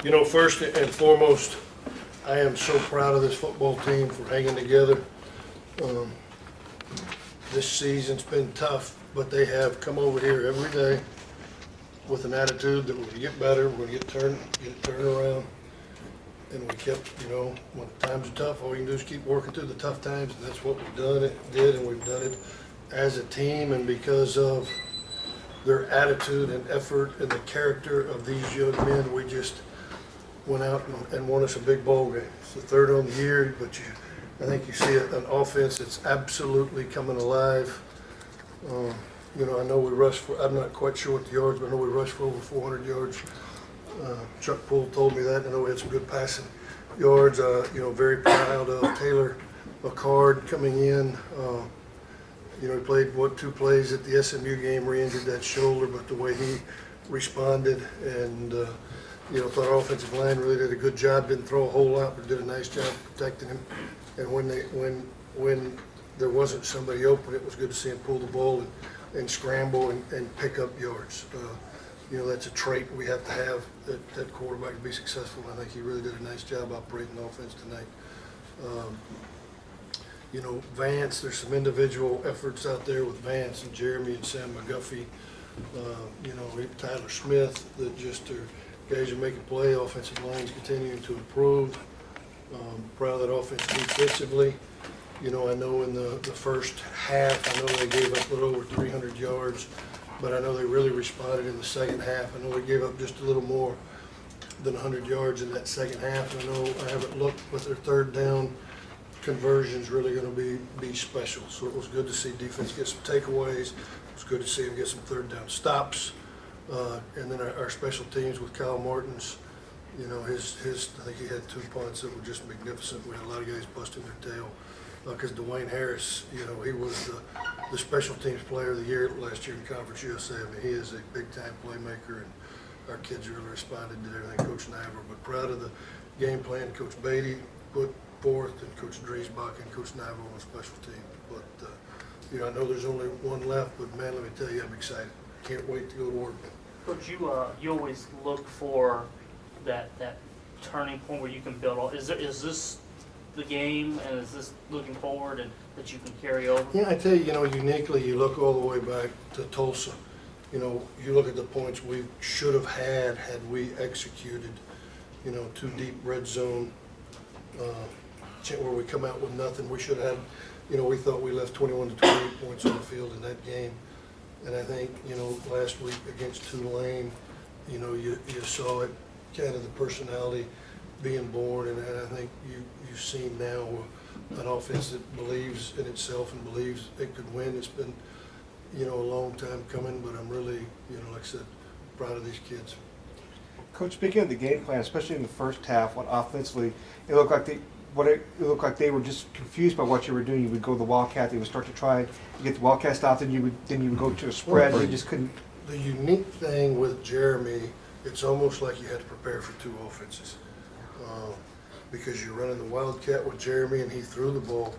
You know, first and foremost, I am so proud of this football team for hanging together. This season's been tough, but they have come over here every day with an attitude that we're gonna get better, we're gonna get it turned around. And we kept, you know, when times are tough, all you can do is keep working through the tough times, and that's what we've did, and we've done it as a team, and because of their attitude and effort and the character of these young men, we just went out and won us a big ball game. It's the third on the year, but I think you see an offense that's absolutely coming alive. You know, I know we rushed for, I'm not quite sure what the yards, but I know we rushed for over 400 yards. Chuck Poole told me that. I know we had some good passing yards. You know, very proud of Taylor McCard coming in. You know, he played, 2 plays at the SMU game, re-injured that shoulder, but the way he responded and, you know, thought our offensive line really did a good job. Didn't throw a whole lot, but did a nice job protecting him. And when there wasn't somebody open, it was good to see him pull the ball and scramble and pick up yards. You know, that's a trait we have to have that quarterback to be successful. I think he really did a nice job operating the offense tonight. You know, Vance, there's some individual efforts out there with Vance and Jeremy and Sam McGuffey. You know, Tyler Smith, that just are guys are making play. Offensive line's continuing to improve. Proud of that offense defensively. You know, I know in the first half, I know they gave up a little over 300 yards, but I know they really responded in the second half. I know they gave up just a little more than 100 yards in that second half. I know I haven't looked, but their third down conversion's really going to be special. So it was good to see defense get some takeaways. It was good to see them get some third down stops. And then our special teams with Kyle Martins, you know, his I think he had 2 punts that were just magnificent. We had a lot of guys busting their tail. Because Dwayne Harris, you know, he was the special teams player of the year last year in Conference USA. I mean, he is a big-time playmaker, and our kids really responded to everything Coach Niver. But proud of the game plan Coach Beatty put forth, and Coach Driesbach and Coach Niver on special teams. But, you know, I know there's only one left, but, man, let me tell you, I'm excited. Can't wait to go to work. Coach, you always look for that turning point where you can build all. Is this the game, and is this looking forward and that you can carry over? Yeah, I tell you, you know, uniquely, you look all the way back to Tulsa. You know, you look at the points we should have had we executed, you know, 2 deep red zone, where we come out with nothing. We should have had, you know, we thought we left 21 to 28 points on the field in that game. And I think, you know, last week against Tulane, you know, you saw it, kind of the personality being born, and I think you've seen now an offense that believes in itself and believes it could win. It's been, you know, a long time coming, but I'm really, you know, like I said, proud of these kids. Coach, speaking of the game plan, especially in the first half, when offensively it looked like they were just confused by what you were doing. You would go to the Wildcat, they would start to try to get the Wildcat stopped, and you would go to a spread, and you just couldn't. The unique thing with Jeremy, it's almost like you had to prepare for 2 offenses. Because you're running the Wildcat with Jeremy, and he threw the ball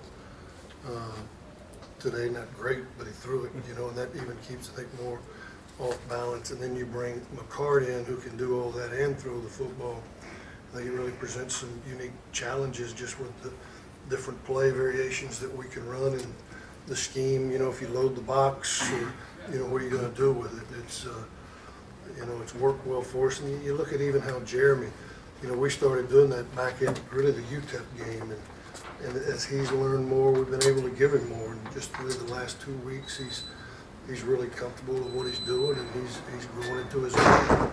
today, not great, but he threw it, you know, and that even keeps, I think, more off balance. And then you bring McCard in, who can do all that and throw the football. I think it really presents some unique challenges just with the different play variations that we can run and the scheme. You know, if you load the box, or, you know, what are you going to do with it? It's, you know, it's worked well for us. And you look at even how Jeremy, you know, we started doing that back in really the UTEP game, and as he's learned more, we've been able to give him more. And just really the last 2 weeks, he's really comfortable with what he's doing, and he's growing into his own.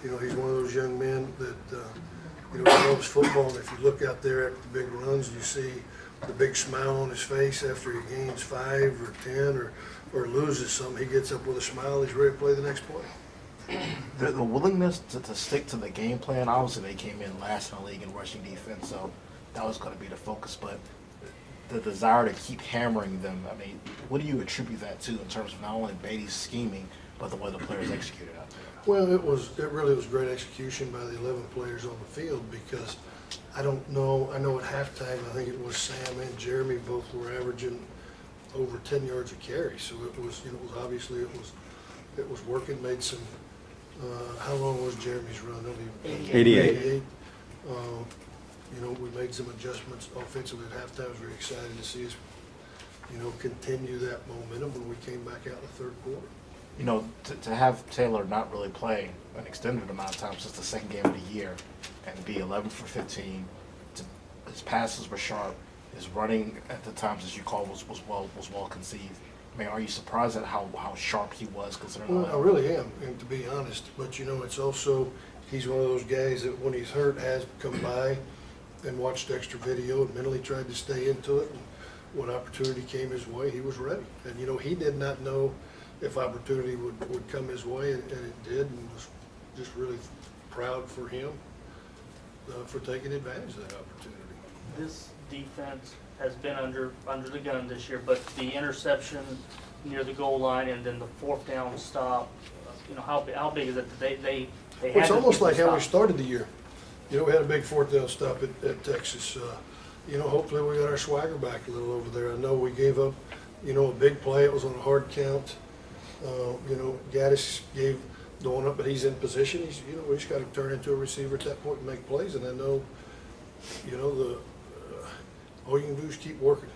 You know, he's one of those young men that you know, loves football. And if you look out there after the big runs, you see the big smile on his face after he gains 5 or 10 or loses something. He gets up with a smile. He's ready to play the next play. The willingness to stick to the game plan, obviously they came in last in the league in rushing defense, so that was going to be the focus, but the desire to keep hammering them, I mean, what do you attribute that to in terms of not only Beatty's scheming, but the way the players executed out there? Well, it really was great execution by the 11 players on the field, because I don't know, I know at halftime, I think it was Sam and Jeremy both were averaging over 10 yards a carry, so it was, you know, obviously it was working, made some How long was Jeremy's run? Don't even- 88. 88. You know, we made some adjustments offensively at halftime. I was very excited to see us, you know, continue that momentum when we came back out in the third quarter. You know, to have Taylor not really play an extended amount of time since the second game of the year and be 11 for 15, his passes were sharp, his running at the times, as you call, was well conceived. I mean, are you surprised at how sharp he was considering? Well, I really am, and to be honest, but you know, it's also, he's one of those guys that when he's hurt has come by and watched extra video and mentally tried to stay into it. And when opportunity came his way, he was ready. And you know, he did not know if opportunity would come his way, and it did, and was just really proud for him for taking advantage of that opportunity. This defense has been under the gun this year, but the interception near the goal line and then the fourth down stop, you know, how big is it? They had It's to almost get like the how we stop. started the year. You know, we had a big fourth down stop at Texas. You know, hopefully we got our swagger back a little over there. I know we gave up, you know, a big play. It was on a hard count. You know, Gaddis gave the one up, but he's in position. He's, you know, we just got to turn into a receiver at that point and make plays. And I know, you know, all you can do is keep working.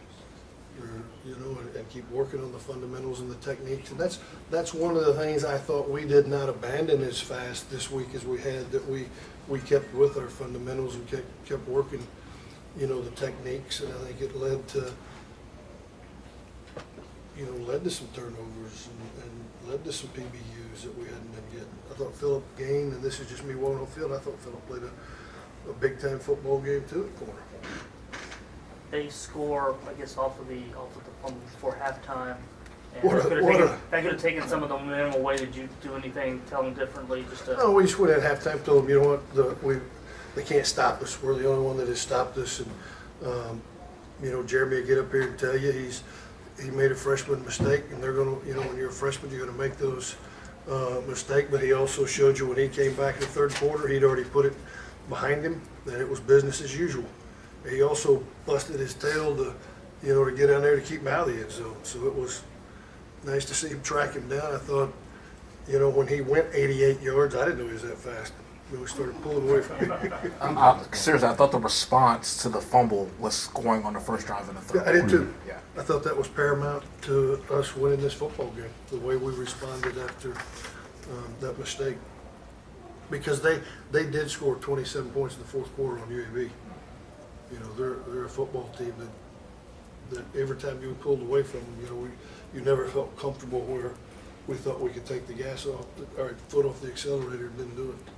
You know, and keep working on the fundamentals and the techniques. And that's one of the things I thought we did not abandon as fast this week as we had, that we kept with our fundamentals and kept working, you know, the techniques. And I think it led to, you know, led to some turnovers and led to some PBUs that we hadn't been getting. I thought Phillip Gain, and this is just me walking on field, I thought Phillip played a big time football game too at corner. They score, I guess, off of the fumble before halftime. And What a- that could have taken some of the momentum away. Did you do anything, tell them differently, just to? No, we just went at halftime, told them, you know what, they can't stop us. We're the only one that has stopped us. And, you know, Jeremy will get up here and tell you he made a freshman mistake, and they're gonna, you know, when you're a freshman, you're gonna make those mistakes. But he also showed you when he came back in the third quarter, he'd already put it behind him, that it was business as usual. He also busted his tail to, you know, to get down there to keep him out of the end zone. So it was nice to see him track him down. I thought, you know, when he went 88 yards, I didn't know he was that fast. We started pulling away from him. Seriously, I thought the response to the fumble was scoring on the first drive in the third. Yeah, I did too. Yeah. I thought that was paramount to us winning this football game, the way we responded after that mistake. Because they did score 27 points in the fourth quarter on UAB. You know, they're a football team that every time you pulled away from them, you know, you never felt comfortable where we thought we could take the gas off, or foot off the accelerator and didn't do it.